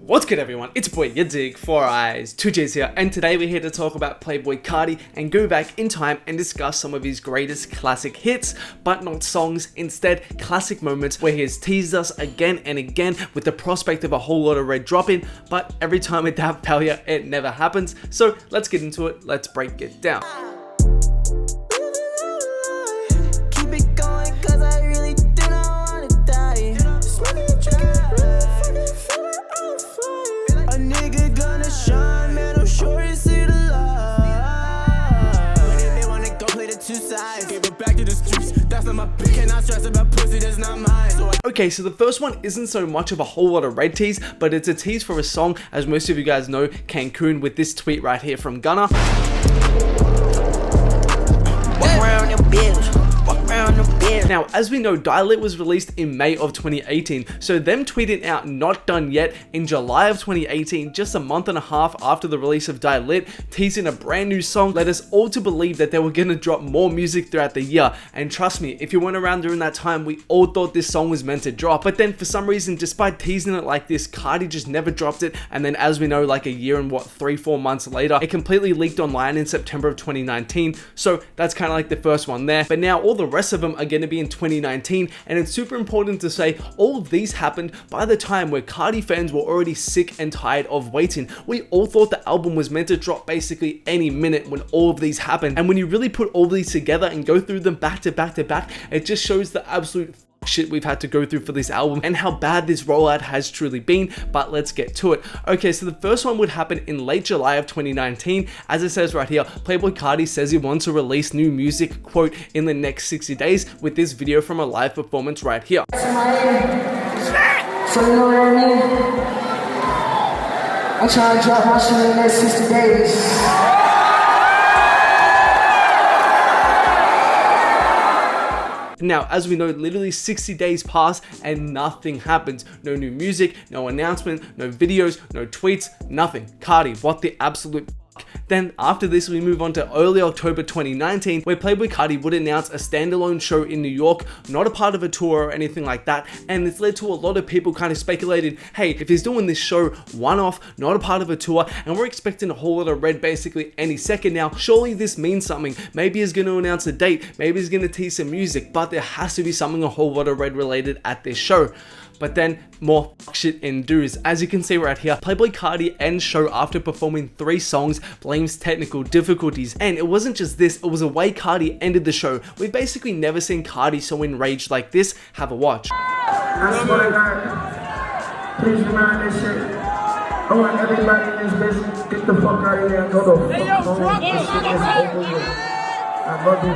What's good everyone, it's boy yadiiiigg, 4 eyes, 2 J's here, and today we're here to talk about Playboi Carti and go back in time and discuss some of his greatest classic hits, but not songs, instead classic moments where he has teased us again and again with the prospect of a whole lot of red dropping, but every time it have failure, it never happens. So let's get into it, let's break it down. Okay, so the first one isn't so much of a whole lot of red tease, but it's a tease for a song, as most of you guys know, Cancun, with this tweet right here from Gunna. Now, as we know, Die Lit was released in May of 2018, so them tweeting out "Not Done Yet" in July of 2018, just a month and a half after the release of Die Lit, teasing a brand new song, led us all to believe that they were gonna drop more music throughout the year. And trust me, if you weren't around during that time, we all thought this song was meant to drop. But then for some reason, despite teasing it like this, Carti just never dropped it. And then, as we know, like a year and 3-4 months later, it completely leaked online in September of 2019. So that's kind of like the first one there. But now all the rest of them are gonna be in 2019, and it's super important to say all of these happened by the time where Carti fans were already sick and tired of waiting. We all thought the album was meant to drop basically any minute when all of these happened, and when you really put all these together and go through them back to back to back, it just shows the absolute shit we've had to go through for this album and how bad this rollout has truly been. But let's get to it. Okay, so the first one would happen in late July of 2019. As it says right here, Playboi Carti says he wants to release new music, quote, in the next 60 days, with this video from a live performance right here. So you know what I mean? I'm trying to drop my shit in the next 60 days. Now, as we know, literally 60 days pass and nothing happens. No new music, no announcement, no videos, no tweets, nothing. Carti, what the absolute f***? Then after this, we move on to early October 2019, where Playboi Carti would announce a standalone show in New York, not a part of a tour or anything like that, and this led to a lot of people kind of speculated, hey, if he's doing this show one-off, not a part of a tour, and we're expecting a whole lot of red basically any second now, surely this means something. Maybe he's going to announce a date, maybe he's going to tease some music, but there has to be something a whole lot of red related at this show. But then more shit ensues. As you can see right here, Playboi Carti ends show after performing 3 songs, blames technical difficulties. And it wasn't just this, it was the way Carti ended the show. We've basically never seen Carti so enraged like this. Have a watch. I swear to God, please remind this shit. I want everybody in this bitch, get the fuck out of here and go the fuck home. This shit is over with. I love you.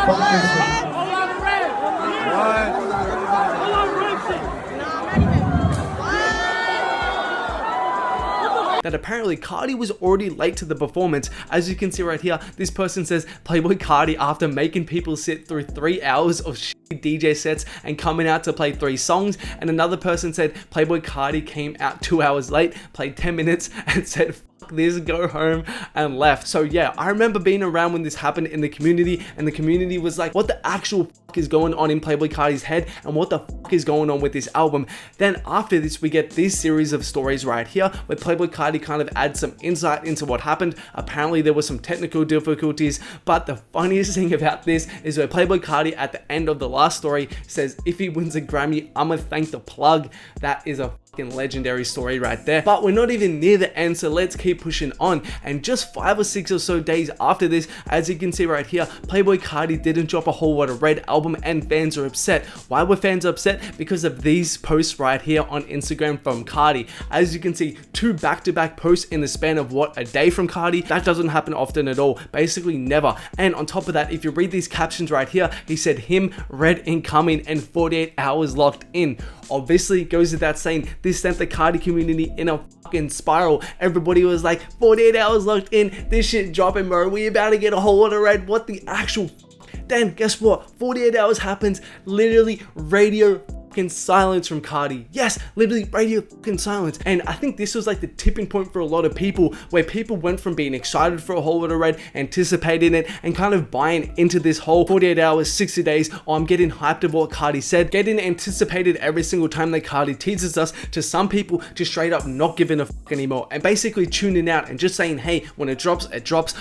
Fuck this shit. That apparently Carti was already late to the performance. As you can see right here, this person says Playboi Carti, after making people sit through 3 hours of DJ sets and coming out to play 3 songs, and another person said Playboi Carti came out 2 hours late, played 10 minutes and said this, go home, and left. So yeah, I remember being around when this happened in the community, and the community was like, what the actual fuck is going on in Playboi Carti's head, and what the fuck is going on with this album? Then after this, we get this series of stories right here where Playboi Carti kind of adds some insight into what happened. Apparently there were some technical difficulties, but the funniest thing about this is where Playboi Carti at the end of the last story says, if he wins a Grammy, I'ma thank the plug. That is a legendary story right there. But we're not even near the end, so let's keep pushing on. And just 5 or 6 or so days after this, as you can see right here, Playboi Carti didn't drop a whole lot of red album, and fans are upset. Why were fans upset? Because of these posts right here on Instagram from Carti. As you can see, 2 back-to-back posts in the span of what, a day from Carti? That doesn't happen often at all, basically never. And on top of that, if you read these captions right here, he said him, red incoming, and 48 hours locked in. Obviously, goes without saying, this sent the Carti community in a fucking spiral. Everybody was like, 48 hours locked in, this shit dropping, bro, we about to get a whole lot of red, what the actual f-? Then guess what, 48 hours happens, literally radio fucking silence from Carti. Yes, literally radio fucking silence. And I think this was like the tipping point for a lot of people, where people went from being excited for a whole lot of Red, anticipating it, and kind of buying into this whole 48 hours, 60 days, oh, I'm getting hyped of what Carti said, getting anticipated every single time that Carti teases us, to some people just straight up not giving a fuck anymore and basically tuning out and just saying, hey, when it drops,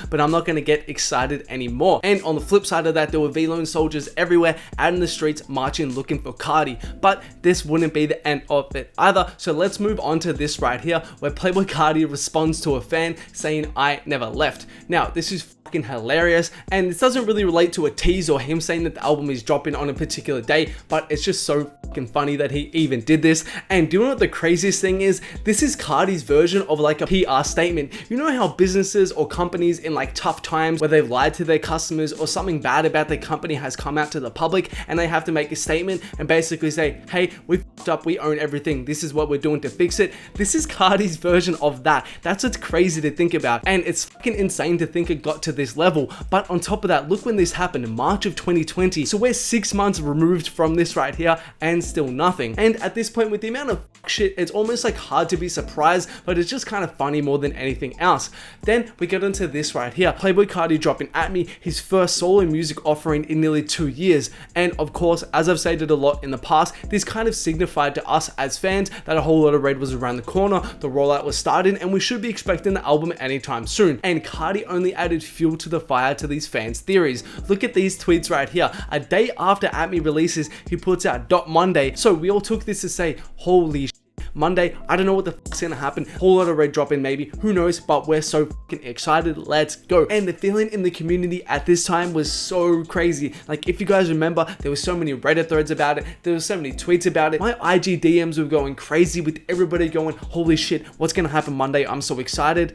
but I'm not gonna get excited anymore. And on the flip side of that, there were V-Lone soldiers everywhere out in the streets marching looking for Carti, but this wouldn't be the end of it either. So let's move on to this right here, where Playboi Carti responds to a fan saying, I never left. Now, this is fucking hilarious, and this doesn't really relate to a tease or him saying that the album is dropping on a particular day, but it's just so fucking funny that he even did this. And do you know what the craziest thing is? This is Carti's version of like a PR statement. You know how businesses or companies in like tough times where they've lied to their customers or something bad about their company has come out to the public, and they have to make a statement and basically say, hey, we fucked up, we own everything, this is what we're doing to fix it. This is Carti's version of that. That's what's crazy to think about, and it's fucking insane to think it got to this level. But on top of that, look when this happened, in March of 2020. So we're 6 months removed from this right here, and still nothing. And at this point, with the amount of shit, it's almost like hard to be surprised, but it's just kind of funny more than anything else. Then we get into this right here, Playboi Carti dropping At Me, his first solo music offering in nearly 2 years. And of course, as I've stated a lot in the past, this kind of signified to us as fans that a whole lot of Red was around the corner, the rollout was starting, and we should be expecting the album anytime soon. And Carti only added fuel to the fire to these fans' theories. Look at these tweets right here. A day after At Me releases, he puts out Monday. So we all took this to say, holy shit, Monday, I don't know what the fuck's gonna happen. Whole lot of Red dropping maybe, who knows, but we're so fucking excited, let's go. And the feeling in the community at this time was so crazy. Like, if you guys remember, there were so many Reddit threads about it, there were so many tweets about it, my IG DMs were going crazy with everybody going, holy shit, what's gonna happen Monday, I'm so excited.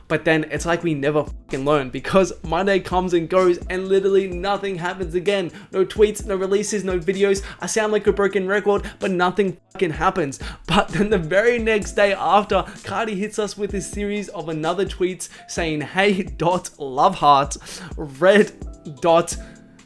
But then it's like we never fucking learn, because Monday comes and goes and literally nothing happens again. No tweets, no releases, no videos. I sound like a broken record, but nothing fucking happens. But then the very next day after, Carti hits us with a series of another tweets saying, hey, love heart, Red,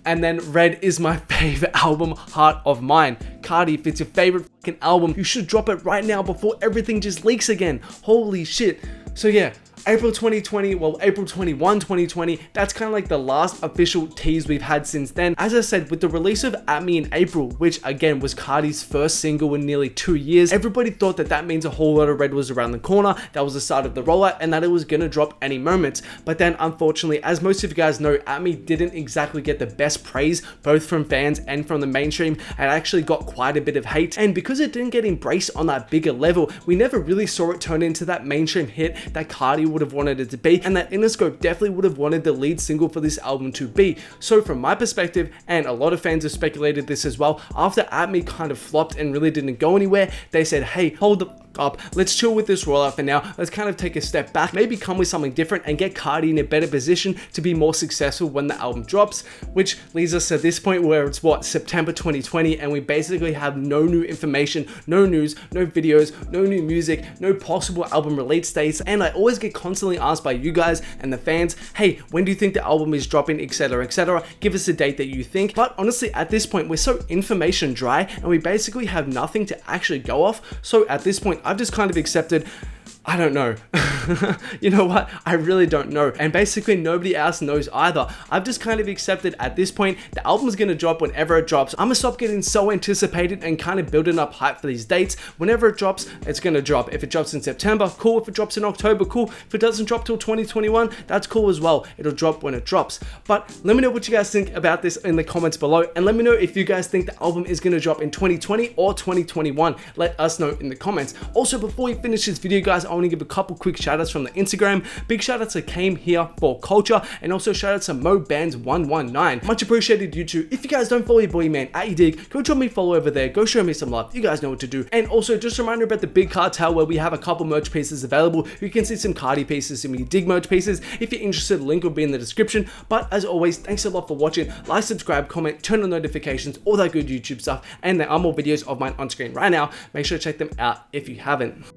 and then Red is my favorite album, heart of mine. Carti, if it's your favorite fucking album, you should drop it right now before everything just leaks again. Holy shit. So yeah, April 2020, well, April 21, 2020, that's kind of like the last official tease we've had since then. As I said, with the release of At Me in April, which again was Carti's first single in nearly 2 years, everybody thought that that means a whole lot of Red was around the corner, that was the start of the rollout, and that it was gonna drop any moment. But then, unfortunately, as most of you guys know, At Me didn't exactly get the best praise, both from fans and from the mainstream. It actually got quite a bit of hate, and because it didn't get embraced on that bigger level, we never really saw it turn into that mainstream hit that Carti would have wanted it to be, and that Interscope definitely would have wanted the lead single for this album to be. So from my perspective, and a lot of fans have speculated this as well, after At Me kind of flopped and really didn't go anywhere, they said, hey, hold the up, let's chill with this rollout for now, let's kind of take a step back, maybe come with something different and get Carti in a better position to be more successful when the album drops. Which leads us to this point where it's what, September 2020, and we basically have no new information, no news, no videos, no new music, no possible album release dates. And I always get constantly asked by you guys and the fans, hey, when do you think the album is dropping, etc, etc, give us a date that you think. But honestly, at this point, we're so information dry and we basically have nothing to actually go off. So at this point, I've just kind of accepted, I don't know. You know what? I really don't know. And basically nobody else knows either. I've just kind of accepted at this point, the album's gonna drop whenever it drops. I'm gonna stop getting so anticipated and kind of building up hype for these dates. Whenever it drops, it's gonna drop. If it drops in September, cool. If it drops in October, cool. If it doesn't drop till 2021, that's cool as well. It'll drop when it drops. But let me know what you guys think about this in the comments below. And let me know if you guys think the album is gonna drop in 2020 or 2021. Let us know in the comments. Also, before we finish this video, guys, I want to give a couple quick shout outs from the Instagram. Big shout out to Came Here for Culture, and also shout out to MoBands119. Much appreciated, you two. If you guys don't follow your boy man at yadiiiigg, go drop me a follow over there, go show me some love. You guys know what to do. And also just a reminder about the big cartel, where we have a couple merch pieces available. You can see some Carti pieces, some yadiiiigg merch pieces. If you're interested, the link will be in the description. But as always, thanks a lot for watching. Like, subscribe, comment, turn on notifications, all that good YouTube stuff. And there are more videos of mine on screen right now. Make sure to check them out if you haven't.